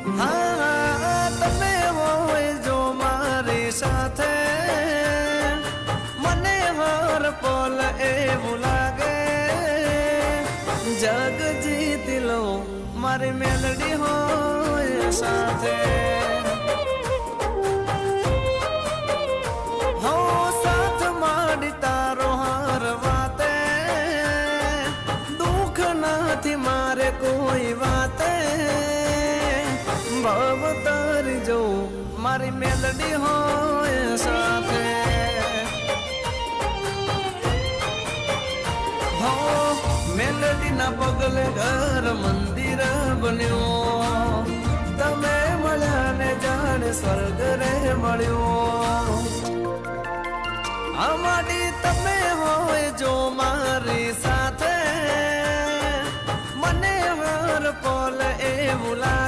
હા તમે હોય જો મારી સાથે મને હર પલ એવું લાગે જગ જીતી લો મારી મેલડી હોય સાથે હો સાથ માડી તારો હર વાતે દુઃખ નથી મારે કોઈ વાતે ભાવ તારી જો મારી મેલડી હોય સાથે હો મેલડી ના પગલે ઘર મંદિર બન્યો તમે મળ્યા ને જાણે સ્વર્ગ રે મળ્યો અમારી તમે હોય જો મારી સાથે મને હર પલ એવું લાગે